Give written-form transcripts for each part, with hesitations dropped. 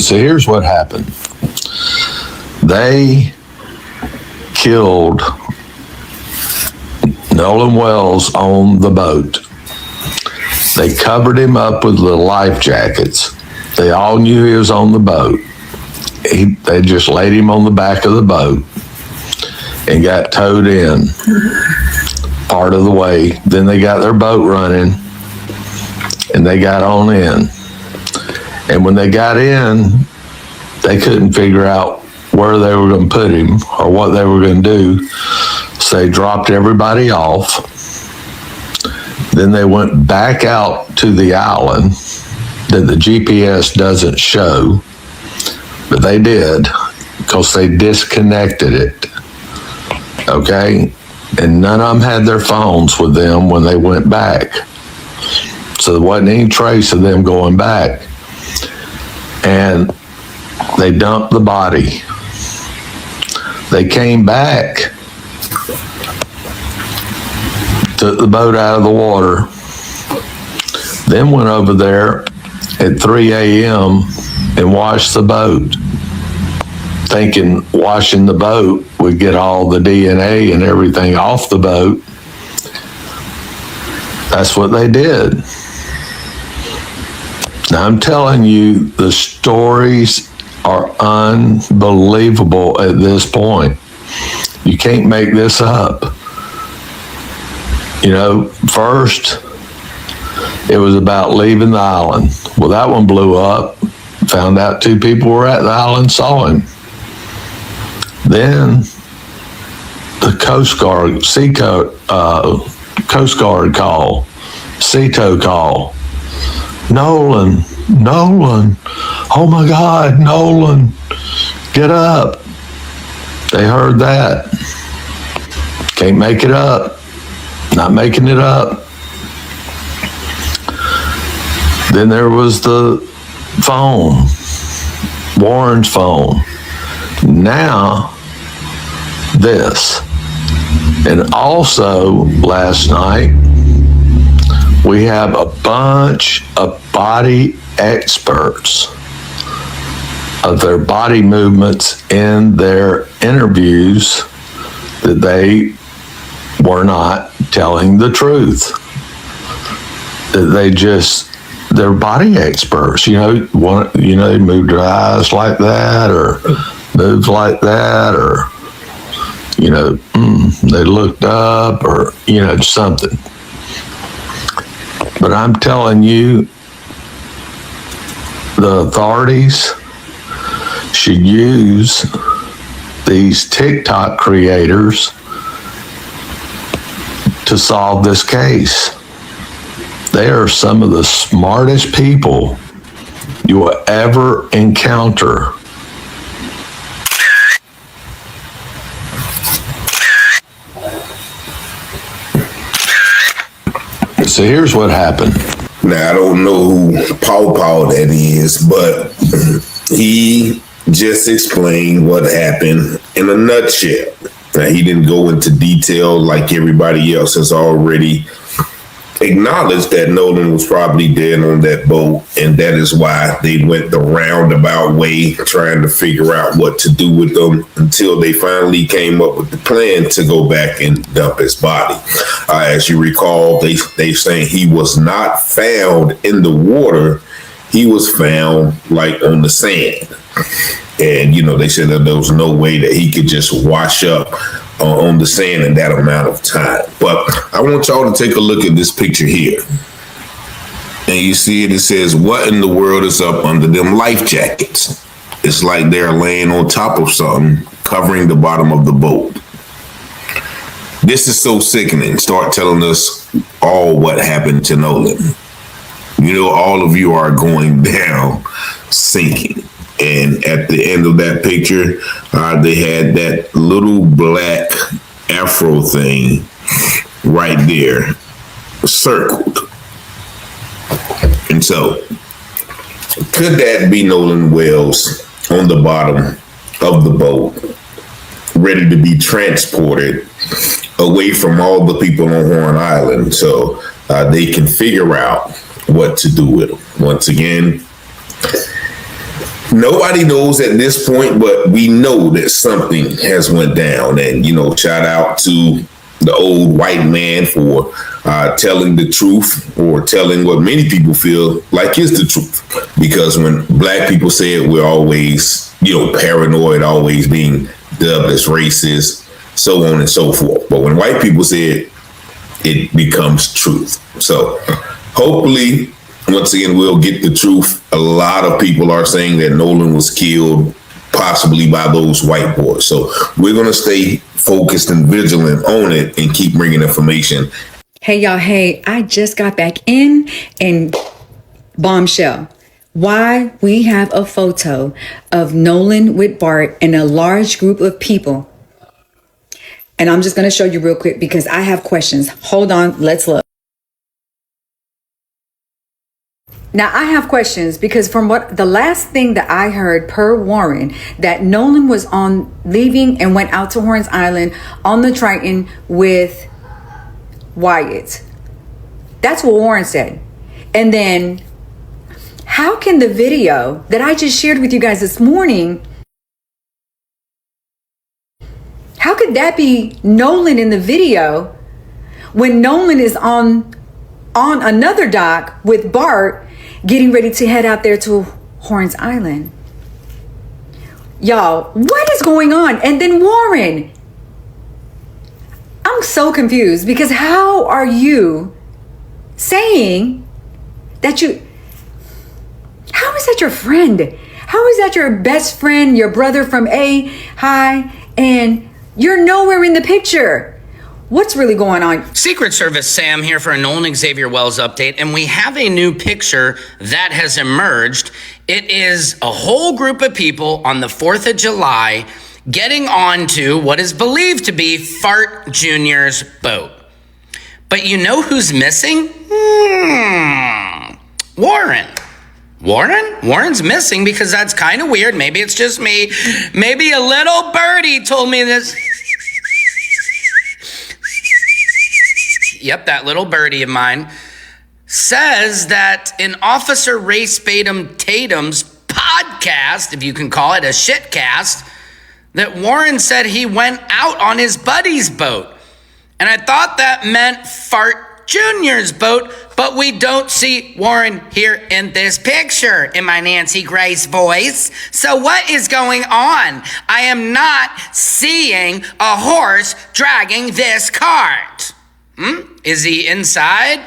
So here's what happened. They killed Nolan Wells on the boat. They covered him up with the life jackets. They all knew he was on the boat. They just laid him on the back of the boat and got towed in part of the way. Then they got their boat running and they got on in. And when they got in, they couldn't figure out where they were going to put him or what they were going to do. So they dropped everybody off. Then they went back out to the island that the GPS doesn't show, but they did because they disconnected it. Okay? And none of them had their phones with them when they went back. So there wasn't any trace of them going back. And they dumped the body. They came back, took the boat out of the water, then went over there at 3 a.m. and washed the boat, thinking washing the boat would get all the DNA and everything off the boat. That's what they did. Now, I'm telling you, the stories are unbelievable at this point. You can't make this up. You know, first, it was about leaving the island. Well, that one blew up. Found out 2 people were at the island, saw him. Then, the Coast Guard, Coast Guard call, CETO call. Nolan, oh my God, Nolan, get up. They heard that. Can't make it up. Not making it up. Then there was the phone, Warren's phone. Now, this. And also, last night, we have a bunch of body experts of their body movements in their interviews that they were not telling the truth. That they're body experts. You know, they move their eyes like that or move like that or, they looked up or, something. But I'm telling you, the authorities should use these TikTok creators to solve this case. They are some of the smartest people you will ever encounter. So here's what happened. Now, I don't know who Paw that is, but he just explained what happened in a nutshell. Now, he didn't go into detail like everybody else has already acknowledged that Nolan was probably dead on that boat, and that is why they went the roundabout way trying to figure out what to do with them until they finally came up with the plan to go back and dump his body. As you recall, they saying he was not found in the water. He was found like on the sand. And, they said that there was no way that he could just wash up on the sand in that amount of time. But I want y'all to take a look at this picture here. And you see it says, what in the world is up under them life jackets? It's like they're laying on top of something, covering the bottom of the boat. This is so sickening. Start telling us all what happened to Nolan. All of you are going down, sinking. And at the end of that picture, they had that little black afro thing right there, circled. And so, could that be Nolan Wells on the bottom of the boat, ready to be transported away from all the people on Horn Island so they can figure out what to do with him? Once again, Nobody knows at this point, but we know that something has went down. And, shout out to the old white man for telling the truth, or telling what many people feel like is the truth. Because when black people say it, we're always, paranoid, always being dubbed as racist, so on and so forth. But when white people say it, it becomes truth. So hopefully, once again, we'll get the truth. A lot of people are saying that Nolan was killed possibly by those white boys. So we're going to stay focused and vigilant on it and keep bringing information. Hey, y'all. Hey, I just got back in and bombshell. Why we have a photo of Nolan with Bart and a large group of people. And I'm just going to show you real quick because I have questions. Hold on. Let's look. Now, I have questions because from what the last thing that I heard per Warren, that Nolan was on leaving and went out to Horns Island on the Triton with Wyatt. That's what Warren said. And then how can the video that I just shared with you guys this morning, how could that be Nolan in the video when Nolan is on another dock with Bart getting ready to head out there to Horns Island? Y'all, what is going on? And then Warren, I'm so confused because how are you saying that how is that your friend? How is that your best friend, your brother from High, and you're nowhere in the picture? What's really going on? Secret Service Sam here for a Nolan Xavier Wells update, and we have a new picture that has emerged. It is a whole group of people on the 4th of July getting onto what is believed to be Fart Jr.'s boat. But you know who's missing? Warren. Warren's missing because that's kind of weird. Maybe it's just me. Maybe a little birdie told me this. Yep, that little birdie of mine says that in Officer Ray Spadum Tatum's podcast, if you can call it a shitcast, that Warren said he went out on his buddy's boat. And I thought that meant Fart Jr.'s boat, but we don't see Warren here in this picture in my Nancy Grace voice. So what is going on? I am not seeing a horse dragging this cart. Is he inside?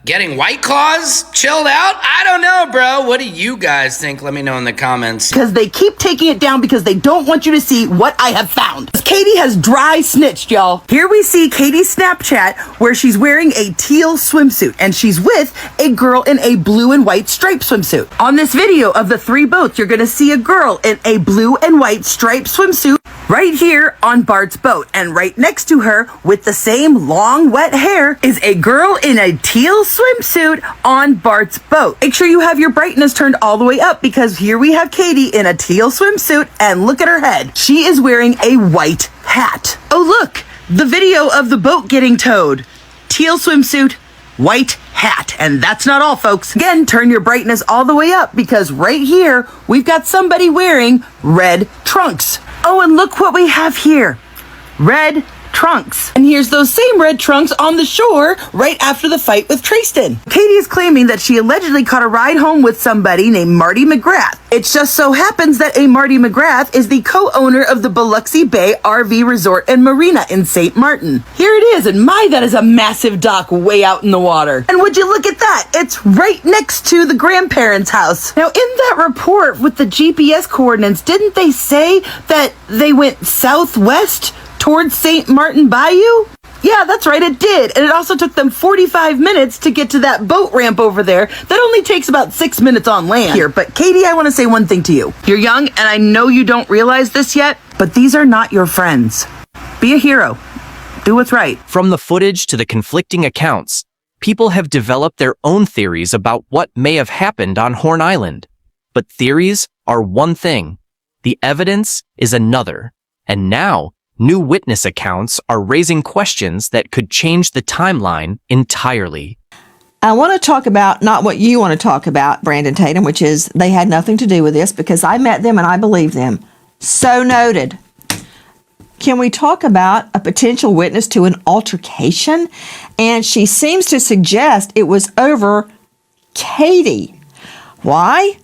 Getting White Claws? Chilled out? I don't know, bro. What do you guys think? Let me know in the comments. Because they keep taking it down because they don't want you to see what I have found. Katie has dry snitched, y'all. Here we see Katie's Snapchat where she's wearing a teal swimsuit and she's with a girl in a blue and white striped swimsuit. On this video of the 3 boats, you're going to see a girl in a blue and white striped swimsuit right here on Bart's boat. And right next to her with the same long wet hair is a girl in a teal swimsuit on Bart's boat. Make sure you have your brightness turned all the way up because here we have Katie in a teal swimsuit and look at her head. She is wearing a white hat. Oh, look, the video of the boat getting towed. Teal swimsuit, white hat. And that's not all, folks. Again, turn your brightness all the way up because right here, we've got somebody wearing red trunks. Oh, and look what we have here. Red trunks. And here's those same red trunks on the shore right after the fight with Tristan. Katie is claiming that she allegedly caught a ride home with somebody named Marty McGrath. It just so happens that a Marty McGrath is the co-owner of the Biloxi Bay RV Resort and Marina in St. Martin. Here it is, and my, that is a massive dock way out in the water. And would you look at that? It's right next to the grandparents' house. Now, in that report with the GPS coordinates, didn't they say that they went southwest towards St. Martin Bayou? Yeah, that's right, it did. And it also took them 45 minutes to get to that boat ramp over there that only takes about 6 minutes on land. Here, but Katie, I want to say one thing to you. You're young, and I know you don't realize this yet, but these are not your friends. Be a hero. Do what's right. From the footage to the conflicting accounts, people have developed their own theories about what may have happened on Horn Island. But theories are one thing. The evidence is another. And now, new witness accounts are raising questions that could change the timeline entirely. I want to talk about not what you want to talk about, Brandon Tatum, which is they had nothing to do with this because I met them and I believe them. So noted. Can we talk about a potential witness to an altercation? And she seems to suggest it was over Katie. Why?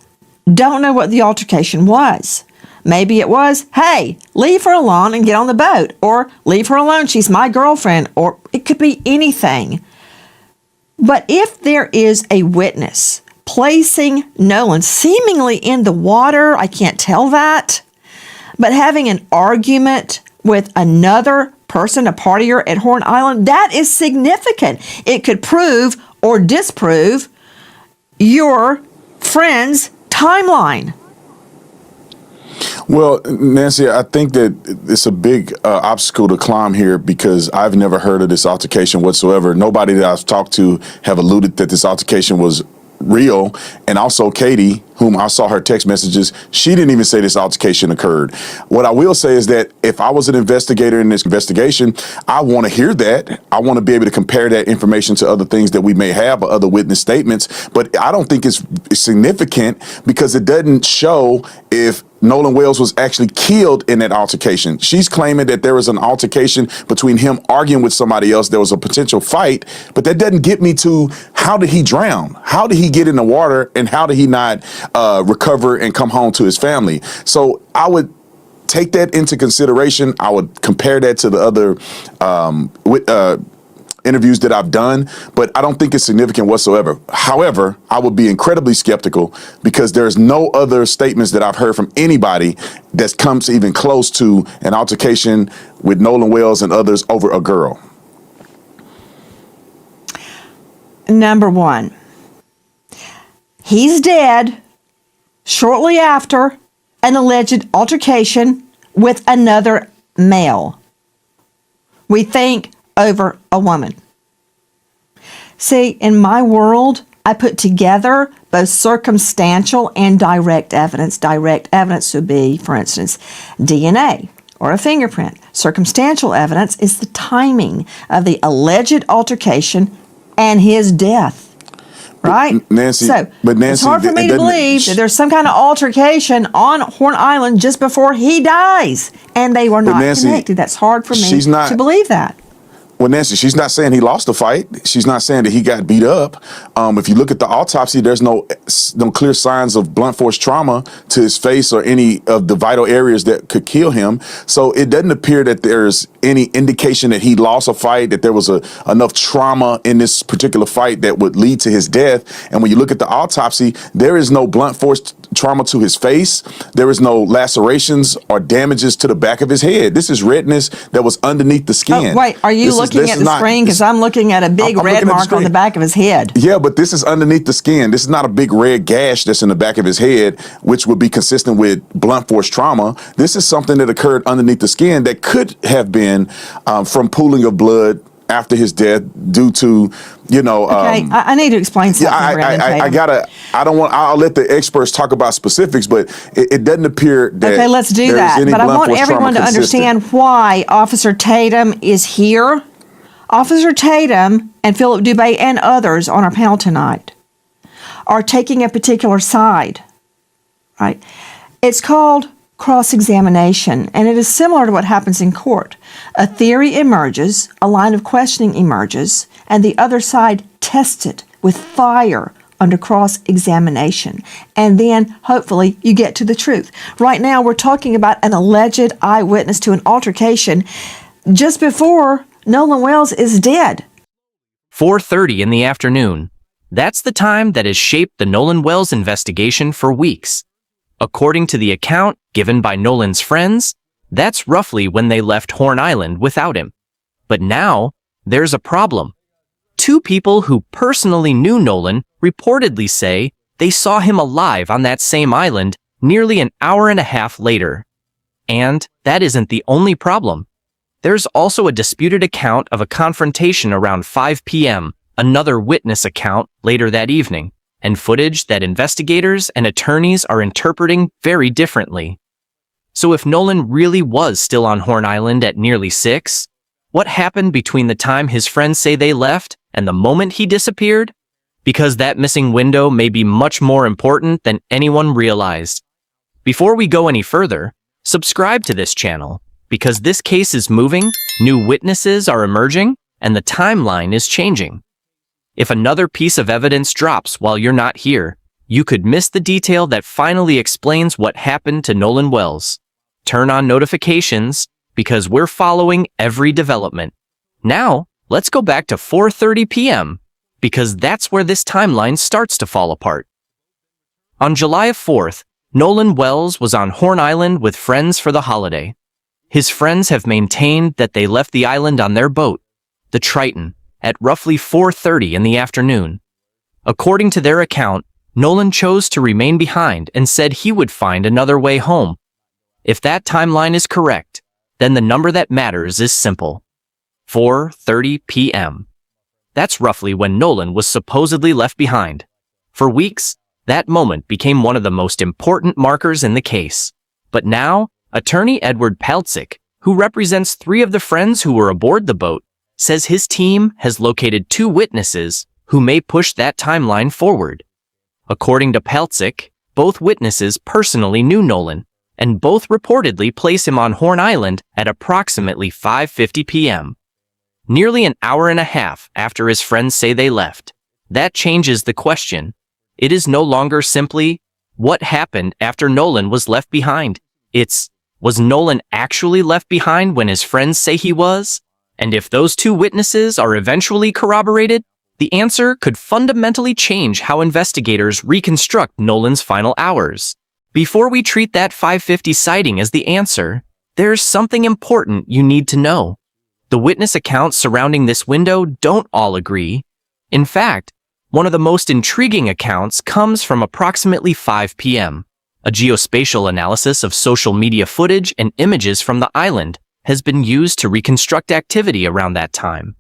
Don't know what the altercation was. Maybe it was, hey, leave her alone and get on the boat. Or leave her alone, she's my girlfriend. Or it could be anything. But if there is a witness placing Nolan seemingly in the water, I can't tell that, but having an argument with another person, a partier at Horn Island, that is significant. It could prove or disprove your friend's timeline. Well, Nancy, I think that it's a big obstacle to climb here because I've never heard of this altercation whatsoever. Nobody that I've talked to have alluded that this altercation was real. And also Katie, whom I saw her text messages, she didn't even say this altercation occurred. What I will say is that if I was an investigator in this investigation, I want to hear that. I want to be able to compare that information to other things that we may have or other witness statements. But I don't think it's significant because it doesn't show if Nolan Wells was actually killed in that altercation. She's claiming that there was an altercation between him arguing with somebody else. There was a potential fight, but that doesn't get me to how did he drown? How did he get in the water? And how did he not recover and come home to his family? So I would take that into consideration. I would compare that to the other interviews that I've done, but I don't think it's significant whatsoever. However, I would be incredibly skeptical because there's no other statements that I've heard from anybody that comes even close to an altercation with Nolan Wells and others over a girl. Number one, he's dead shortly after an alleged altercation with another male. We think over a woman. See, in my world, I put together both circumstantial and direct evidence. Direct evidence would be, for instance, DNA or a fingerprint. Circumstantial evidence is the timing of the alleged altercation and his death. Right? Nancy, so but Nancy, it's hard for me to believe that there's some kind of altercation on Horn Island just before he dies. And they were not Nancy, connected. That's hard for me to believe that. Well, Nancy, she's not saying he lost the fight. She's not saying that he got beat up. If you look at the autopsy, there's no clear signs of blunt force trauma to his face or any of the vital areas that could kill him. So it doesn't appear that there's any indication that he lost a fight, that there was enough trauma in this particular fight that would lead to his death. And when you look at the autopsy, there is no blunt force trauma to his face. There is no lacerations or damages to the back of his head. This is redness that was underneath the skin. Oh, wait, are you looking at the screen? Because I'm looking at a big red mark on the back of his head. Yeah, but this is underneath the skin. This is not a big red gash that's in the back of his head, which would be consistent with blunt force trauma. This is something that occurred underneath the skin that could have been from pooling of blood after his death due to, Okay, I need to explain something. I'll let the experts talk about specifics, but it doesn't appear that. Okay, let's do that. But I want everyone to understand why Officer Tatum is here. Officer Tatum and Philip Dubé and others on our panel tonight are taking a particular side, right? It's called cross-examination, and it is similar to what happens in court. A theory emerges, a line of questioning emerges, and the other side tests it with fire under cross-examination. And then, hopefully, you get to the truth. Right now, we're talking about an alleged eyewitness to an altercation just before Nolan Wells is dead. 4:30 in the afternoon. That's the time that has shaped the Nolan Wells investigation for weeks. According to the account given by Nolan's friends, that's roughly when they left Horn Island without him. But now, there's a problem. Two people who personally knew Nolan reportedly say they saw him alive on that same island nearly an hour and a half later. And that isn't the only problem. There's also a disputed account of a confrontation around 5 p.m., another witness account later that evening, and footage that investigators and attorneys are interpreting very differently. So if Nolan really was still on Horn Island at nearly 6, what happened between the time his friends say they left and the moment he disappeared? because that missing window may be much more important than anyone realized. Before we go any further, subscribe to this channel, because this case is moving, new witnesses are emerging, and the timeline is changing. If another piece of evidence drops while you're not here, you could miss the detail that finally explains what happened to Nolan Wells. Turn on notifications, because we're following every development. Now, let's go back to 4:30 p.m., because that's where this timeline starts to fall apart. On July 4th, Nolan Wells was on Horn Island with friends for the holiday. His friends have maintained that they left the island on their boat, the Triton, at roughly 4:30 in the afternoon. According to their account, Nolan chose to remain behind and said he would find another way home. If that timeline is correct, then the number that matters is simple. 4:30 p.m. That's roughly when Nolan was supposedly left behind. For weeks, that moment became one of the most important markers in the case. But now, attorney Edward Peltzik, who represents 3 of the friends who were aboard the boat, says his team has located 2 witnesses who may push that timeline forward. According to Peltzik, both witnesses personally knew Nolan, and both reportedly place him on Horn Island at approximately 5:50 p.m. Nearly an hour and a half after his friends say they left. That changes the question. It is no longer simply, what happened after Nolan was left behind? It's, was Nolan actually left behind when his friends say he was? And if those 2 witnesses are eventually corroborated, the answer could fundamentally change how investigators reconstruct Nolan's final hours. Before we treat that 5:50 sighting as the answer, there's something important you need to know. The witness accounts surrounding this window don't all agree. In fact, one of the most intriguing accounts comes from approximately 5 p.m. A geospatial analysis of social media footage and images from the island has been used to reconstruct activity around that time.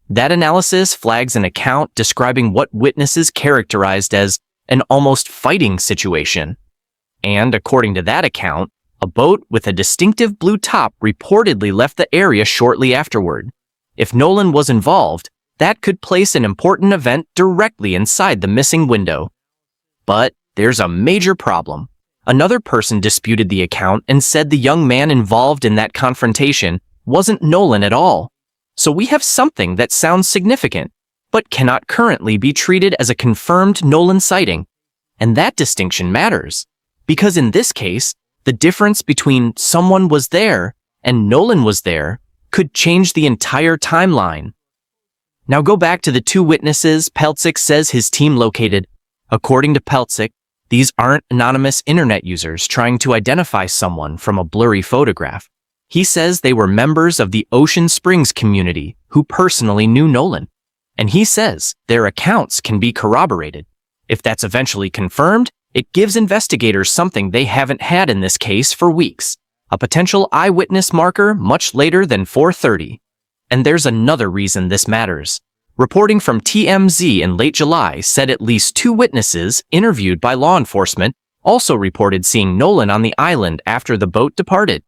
That analysis flags an account describing what witnesses characterized as an almost fighting situation. And according to that account, a boat with a distinctive blue top reportedly left the area shortly afterward. If Nolan was involved, that could place an important event directly inside the missing window. But there's a major problem. Another person disputed the account and said the young man involved in that confrontation wasn't Nolan at all. So we have something that sounds significant, but cannot currently be treated as a confirmed Nolan sighting. And that distinction matters, because in this case, the difference between someone was there and Nolan was there could change the entire timeline. Now go back to the 2 witnesses Peltzik says his team located. According to Peltzik, these aren't anonymous internet users trying to identify someone from a blurry photograph. He says they were members of the Ocean Springs community who personally knew Nolan. And he says their accounts can be corroborated. If that's eventually confirmed, it gives investigators something they haven't had in this case for weeks, a potential eyewitness marker much later than 4:30. And there's another reason this matters. Reporting from TMZ in late July said at least 2 witnesses interviewed by law enforcement also reported seeing Nolan on the island after the boat departed.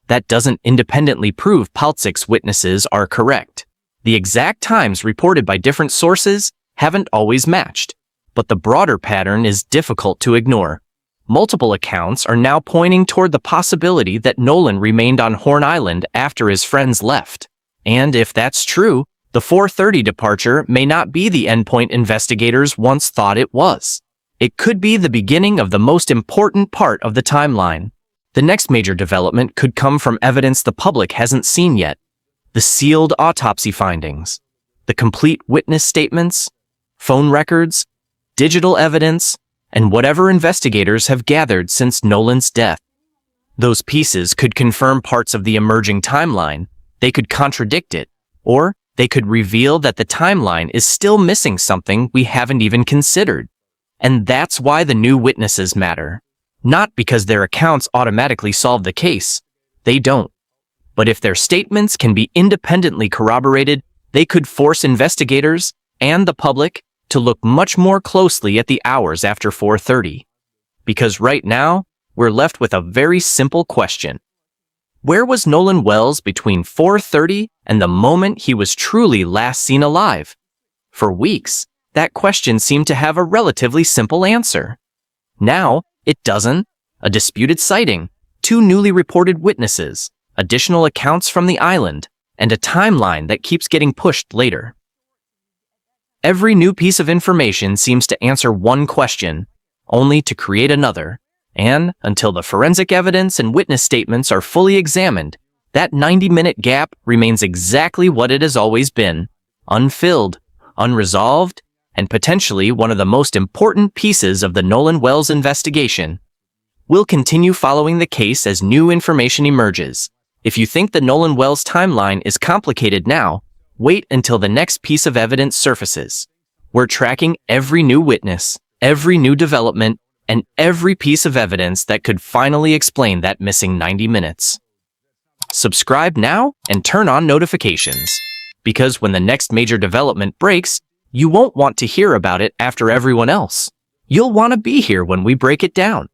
That doesn't independently prove Peltzik's witnesses are correct. The exact times reported by different sources haven't always matched, but the broader pattern is difficult to ignore. Multiple accounts are now pointing toward the possibility that Nolan remained on Horn Island after his friends left. And if that's true, the 4:30 departure may not be the endpoint investigators once thought it was. It could be the beginning of the most important part of the timeline. The next major development could come from evidence the public hasn't seen yet. The sealed autopsy findings, the complete witness statements, phone records, digital evidence, and whatever investigators have gathered since Nolan's death. Those pieces could confirm parts of the emerging timeline, they could contradict it, or they could reveal that the timeline is still missing something we haven't even considered. And that's why the new witnesses matter. Not because their accounts automatically solve the case. They don't. But if their statements can be independently corroborated, they could force investigators and the public to look much more closely at the hours after 4:30. Because right now, we're left with a very simple question. Where was Nolan Wells between 4:30 and the moment he was truly last seen alive? For weeks, that question seemed to have a relatively simple answer. Now, it doesn't. A disputed sighting, 2 newly reported witnesses, additional accounts from the island, and a timeline that keeps getting pushed later. Every new piece of information seems to answer one question, only to create another, and until the forensic evidence and witness statements are fully examined, that 90-minute gap remains exactly what it has always been, unfilled, unresolved, and potentially one of the most important pieces of the Nolan Wells investigation. We'll continue following the case as new information emerges. If you think the Nolan Wells timeline is complicated now, wait until the next piece of evidence surfaces. We're tracking every new witness, every new development, and every piece of evidence that could finally explain that missing 90 minutes. Subscribe now and turn on notifications, because when the next major development breaks, you won't want to hear about it after everyone else. You'll want to be here when we break it down.